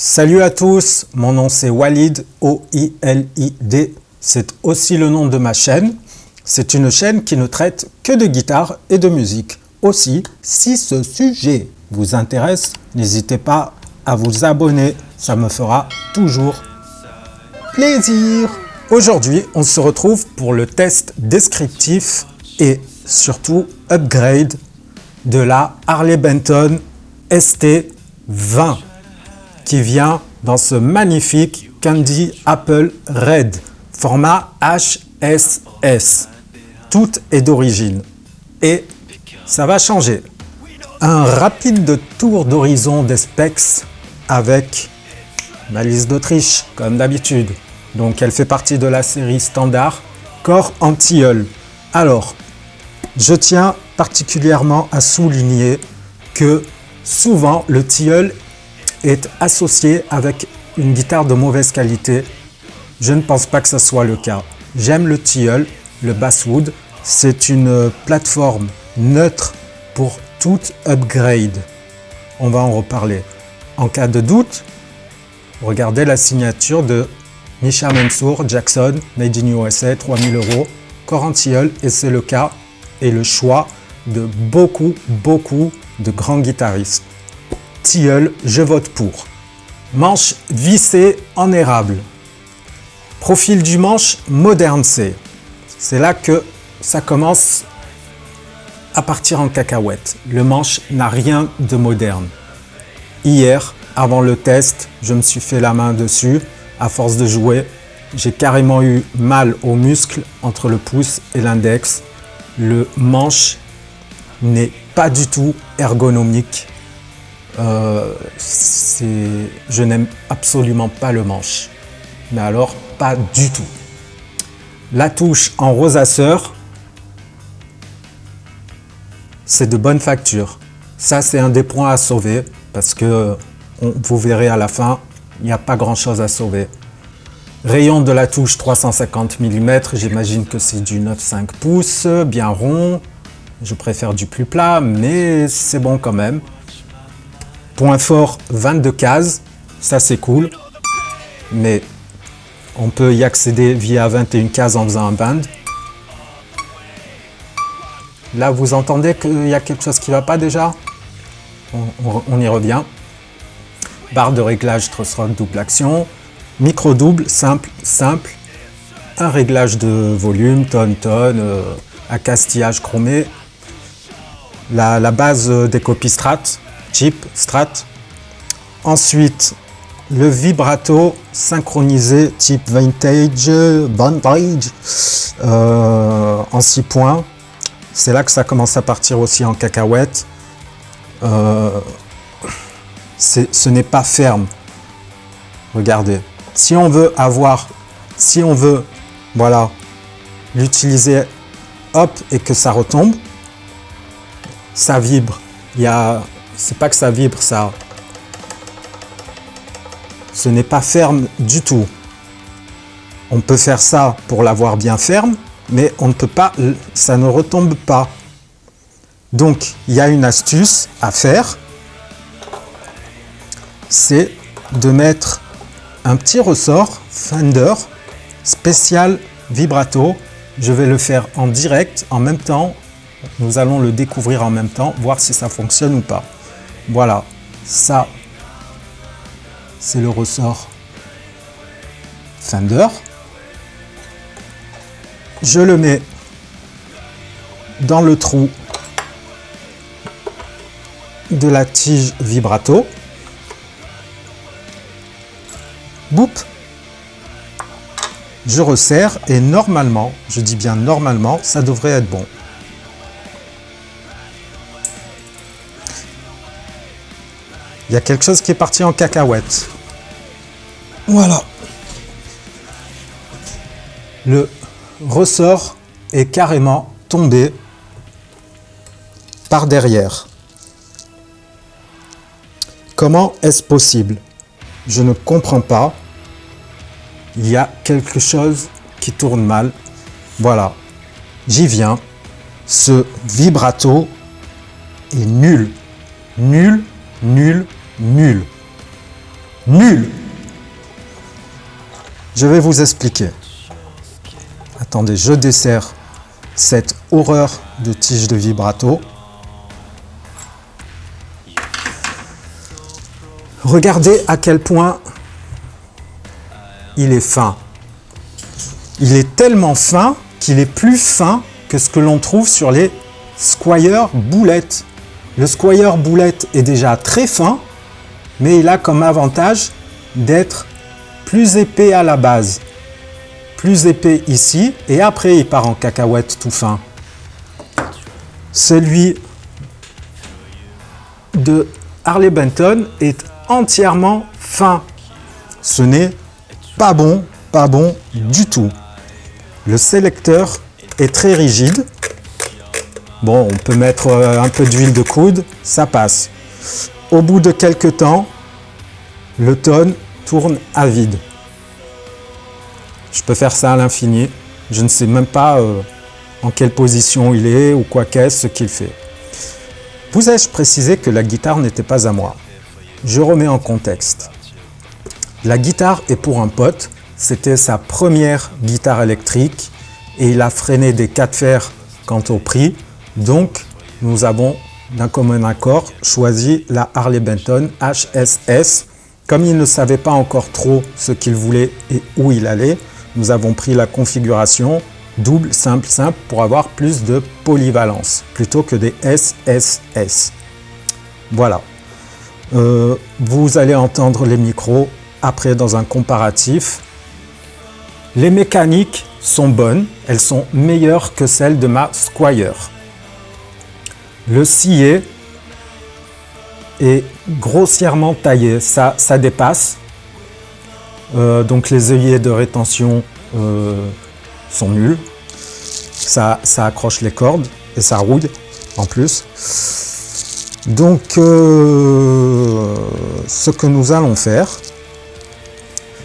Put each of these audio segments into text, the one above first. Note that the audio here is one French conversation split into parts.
Salut à tous, mon nom c'est Walid, O-I-L-I-D, c'est aussi le nom de ma chaîne. C'est une chaîne qui ne traite que de guitare et de musique. Aussi, si ce sujet vous intéresse, n'hésitez pas à vous abonner, ça me fera toujours plaisir. Aujourd'hui, on se retrouve pour le test descriptif et surtout upgrade de la Harley Benton ST20 qui vient dans ce magnifique Candy Apple Red, format HSS. Tout est d'origine et ça va changer. Un rapide tour d'horizon des specs avec ma liste d'Autriche, comme d'habitude. Donc elle fait partie de la série standard Core Anti-Hull. Alors, je tiens particulièrement à souligner que souvent le tilleul est associé avec une guitare de mauvaise qualité. Je ne pense pas que ce soit le cas. J'aime le tilleul, le basswood. C'est une plateforme neutre pour tout upgrade. On va en reparler. En cas de doute, regardez la signature de Misha Mansour Jackson, Made in USA, 3000 €, Core Anti-Hull, et c'est le cas et le choix de beaucoup de grands guitaristes. Tilleul, je vote pour. Manche vissée en érable. Profil du manche moderne C. C'est là que ça commence à partir en cacahuète. Le manche n'a rien de moderne. Hier, avant le test, je me suis fait la main dessus. À force de jouer, j'ai carrément eu mal aux muscles entre le pouce et l'index. Le manche n'est pas du tout ergonomique. Je n'aime absolument pas le manche, mais alors pas du tout. La touche en rosasseur, c'est de bonne facture. Ça, c'est un des points à sauver parce que vous verrez à la fin, il n'y a pas grand chose à sauver. Rayon de la touche 350 mm, j'imagine que c'est du 9,5 pouces, bien rond. Je préfère du plus plat, mais c'est bon quand même. Point fort, 22 cases, ça c'est cool, mais on peut y accéder via 21 cases en faisant un band. Là, vous entendez qu'il y a quelque chose qui ne va pas déjà? On y revient. Barre de réglage Truss-Rock double action, micro double, simple. Un réglage de volume, tonne, accastillage chromé. La base des copies Strat. Cheap, Strat. Ensuite, le vibrato synchronisé type vintage, en 6 points. C'est là que ça commence à partir aussi en cacahuète. Ce n'est pas ferme. Regardez. Si on veut voilà, l'utiliser, hop, et que ça retombe, ça vibre. C'est pas que ça vibre, ça. Ce n'est pas ferme du tout. On peut faire ça pour l'avoir bien ferme, mais on ne peut pas, ça ne retombe pas. Donc, il y a une astuce à faire. C'est de mettre un petit ressort Fender spécial vibrato. Je vais le faire en direct, en même temps. Nous allons le découvrir en même temps, voir si ça fonctionne ou pas. Voilà, ça, c'est le ressort Fender. Je le mets dans le trou de la tige vibrato. Boop. Je resserre et normalement, je dis bien normalement, ça devrait être bon. Il y a quelque chose qui est parti en cacahuète. Voilà. Le ressort est carrément tombé par derrière. Comment est-ce possible? Je ne comprends pas. Il y a quelque chose qui tourne mal. Voilà. J'y viens. Ce vibrato est nul. Nul. nul. Je vais vous expliquer. Attendez, je desserre cette horreur de tige de vibrato. Regardez à quel point il est fin. Il est tellement fin qu'il est plus fin que ce que l'on trouve sur les Squier boulettes. Le Squier boulette est déjà très fin, mais il a comme avantage d'être plus épais à la base. Plus épais ici, et après il part en cacahuète tout fin. Celui de Harley Benton est entièrement fin. Ce n'est pas bon du tout. Le sélecteur est très rigide. Bon, on peut mettre un peu d'huile de coude, ça passe. Au bout de quelques temps, le tone tourne à vide. Je peux faire ça à l'infini. Je ne sais même pas en quelle position il est ou quoi qu'est-ce qu'il fait. Vous ai-je précisé que la guitare n'était pas à moi? Je remets en contexte. La guitare est pour un pote. C'était sa première guitare électrique et il a freiné des cas de fer quant au prix. Donc, nous avons d'un commun accord choisi la Harley Benton HSS. Comme il ne savait pas encore trop ce qu'il voulait et où il allait, nous avons pris la configuration double, simple pour avoir plus de polyvalence plutôt que des SSS. Voilà. Vous allez entendre les micros après dans un comparatif. Les mécaniques sont bonnes, elles sont meilleures que celles de ma Squier. Le sillet est grossièrement taillé, ça dépasse. Donc les œillets de rétention sont nuls. Ça accroche les cordes et ça rouille en plus. Donc ce que nous allons faire,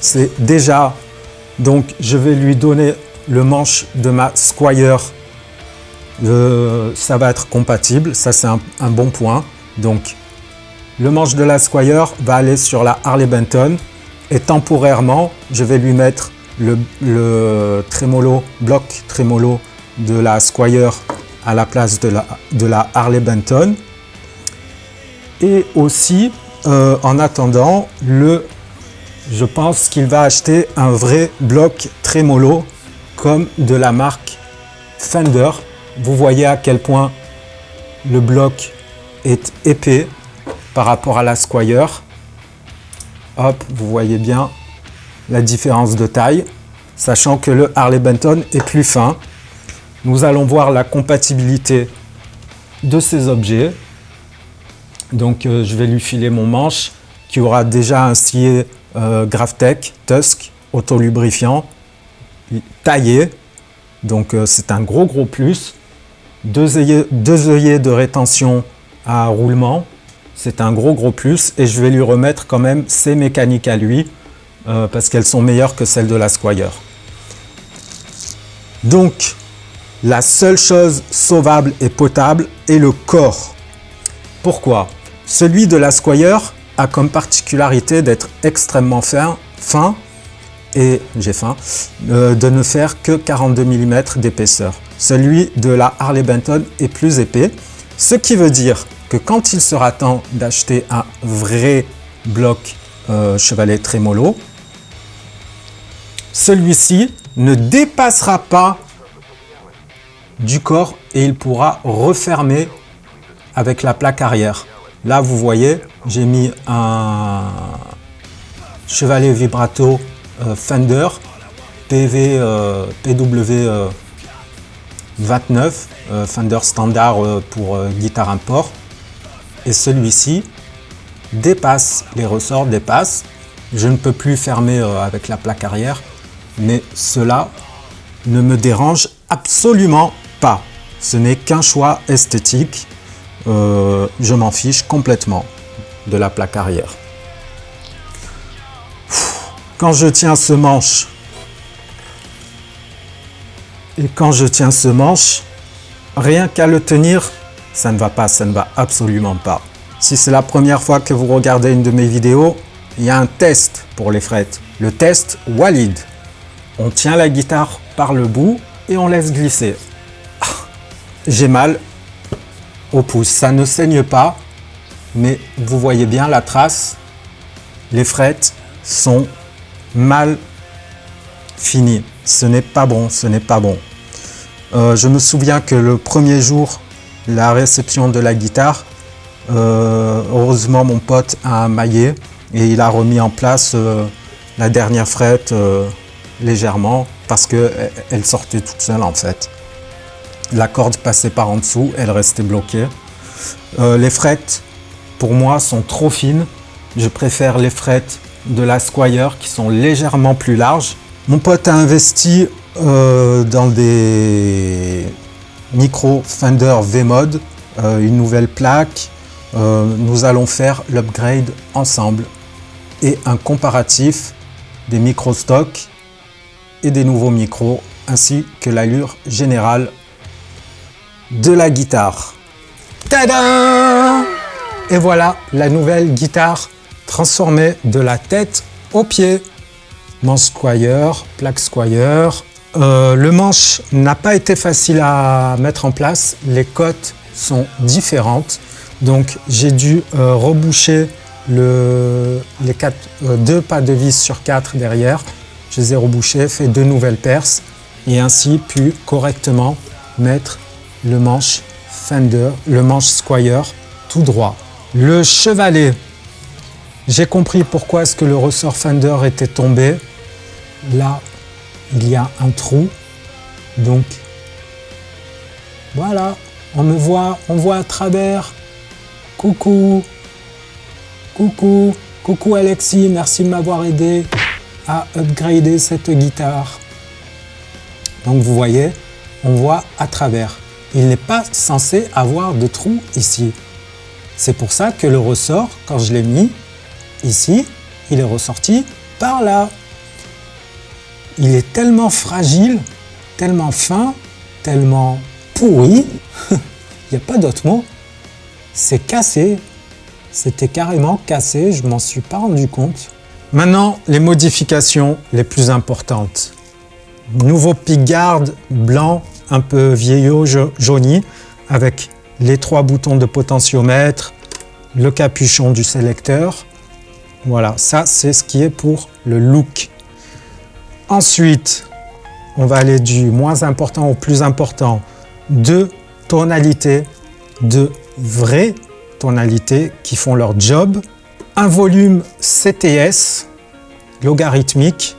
c'est déjà, donc je vais lui donner le manche de ma Squier. Ça va être compatible, ça c'est un bon point. Donc le manche de la Squier va aller sur la Harley Benton et temporairement je vais lui mettre le trémolo, bloc trémolo de la Squier à la place de la Harley Benton. Et aussi en attendant, je pense qu'il va acheter un vrai bloc trémolo comme de la marque Fender. Vous voyez à quel point le bloc est épais par rapport à la Squier. Hop, vous voyez bien la différence de taille, sachant que le Harley Benton est plus fin. Nous allons voir la compatibilité de ces objets. Donc je vais lui filer mon manche qui aura déjà un sillet Gravtech Tusk autolubrifiant taillé. Donc c'est un gros plus. Deux œillets de rétention à roulement, c'est un gros plus. Et je vais lui remettre quand même ses mécaniques à lui parce qu'elles sont meilleures que celles de la Squier. Donc la seule chose sauvable et potable est le corps. Pourquoi? Celui de la Squier a comme particularité d'être extrêmement fin et j'ai faim, de ne faire que 42 mm d'épaisseur. Celui de la Harley Benton est plus épais, ce qui veut dire que quand il sera temps d'acheter un vrai bloc chevalet trémolo, celui-ci ne dépassera pas du corps et il pourra refermer avec la plaque arrière. Là, vous voyez, j'ai mis un chevalet vibrato Fender PW 29, Fender standard pour guitare import. Et celui-ci dépasse, les ressorts dépassent. Je ne peux plus fermer avec la plaque arrière, mais cela ne me dérange absolument pas. Ce n'est qu'un choix esthétique. Je m'en fiche complètement de la plaque arrière. Quand je tiens ce manche rien qu'à le tenir, ça ne va pas, ça ne va absolument pas. Si c'est la première fois que vous regardez une de mes vidéos il y a un test pour les frettes. Le test Walid. On tient la guitare par le bout et on laisse glisser. J'ai mal au pouce. Ça ne saigne pas, mais vous voyez bien la trace. Les frettes sont mal finies. Ce n'est pas bon, ce n'est pas bon. Je me souviens que le premier jour, la réception de la guitare, heureusement mon pote a maillé et il a remis en place la dernière frette légèrement parce qu'elle sortait toute seule en fait. La corde passait par en dessous, elle restait bloquée. Les frettes pour moi sont trop fines. Je préfère les frettes de la Squier qui sont légèrement plus larges. Mon pote a investi dans des micros Fender V-Mode, une nouvelle plaque. Nous allons faire l'upgrade ensemble et un comparatif des micros stock et des nouveaux micros ainsi que l'allure générale de la guitare. Tada! Et voilà la nouvelle guitare transformée de la tête aux pieds. Manche Squier, plaque Squier. Le manche n'a pas été facile à mettre en place. Les cotes sont différentes. Donc j'ai dû reboucher deux pas de vis sur 4 derrière. Je les ai rebouchés, fait 2 nouvelles perces et ainsi pu correctement mettre le manche Fender, le manche Squier tout droit. Le chevalet, j'ai compris pourquoi est-ce que le ressort Fender était tombé. Là, il y a un trou. Donc, voilà, on voit à travers. Coucou, coucou, coucou Alexis, merci de m'avoir aidé à upgrader cette guitare. Donc vous voyez, on voit à travers. Il n'est pas censé avoir de trou ici. C'est pour ça que le ressort, quand je l'ai mis ici, il est ressorti par là. Il est tellement fragile, tellement fin, tellement pourri, il n'y a pas d'autre mot. C'est cassé, c'était carrément cassé, je m'en suis pas rendu compte. Maintenant, les modifications les plus importantes. Nouveau pickguard blanc, un peu vieillot, jauni, avec les 3 boutons de potentiomètre, le capuchon du sélecteur. Voilà, ça c'est ce qui est pour le look. Ensuite, on va aller du moins important au plus important. 2 tonalités, de vraies tonalités qui font leur job. Un volume CTS logarithmique,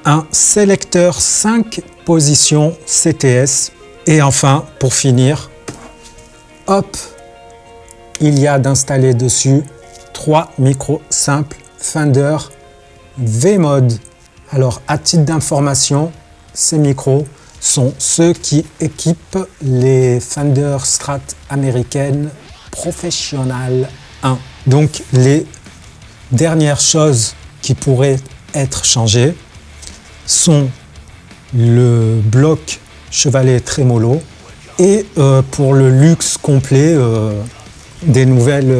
un sélecteur 5 positions CTS et enfin, pour finir, hop, il y a d'installer dessus 3 micros simples Fender V-Mode. Alors, à titre d'information, ces micros sont ceux qui équipent les Fender Strat américaines Professional 1. Donc, les dernières choses qui pourraient être changées sont le bloc chevalet trémolo et pour le luxe complet des nouvelles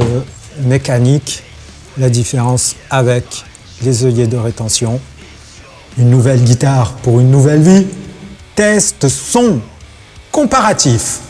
mécaniques, la différence avec les œillets de rétention. Une nouvelle guitare pour une nouvelle vie. Test son comparatif.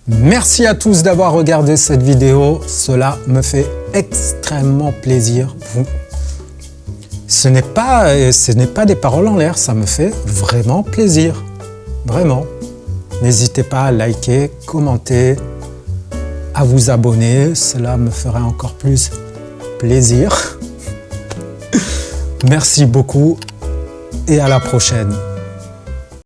Merci à tous d'avoir regardé cette vidéo, cela me fait extrêmement plaisir. Ce n'est pas des paroles en l'air, ça me fait vraiment plaisir, vraiment. N'hésitez pas à liker, commenter, à vous abonner, cela me ferait encore plus plaisir. Merci beaucoup et à la prochaine.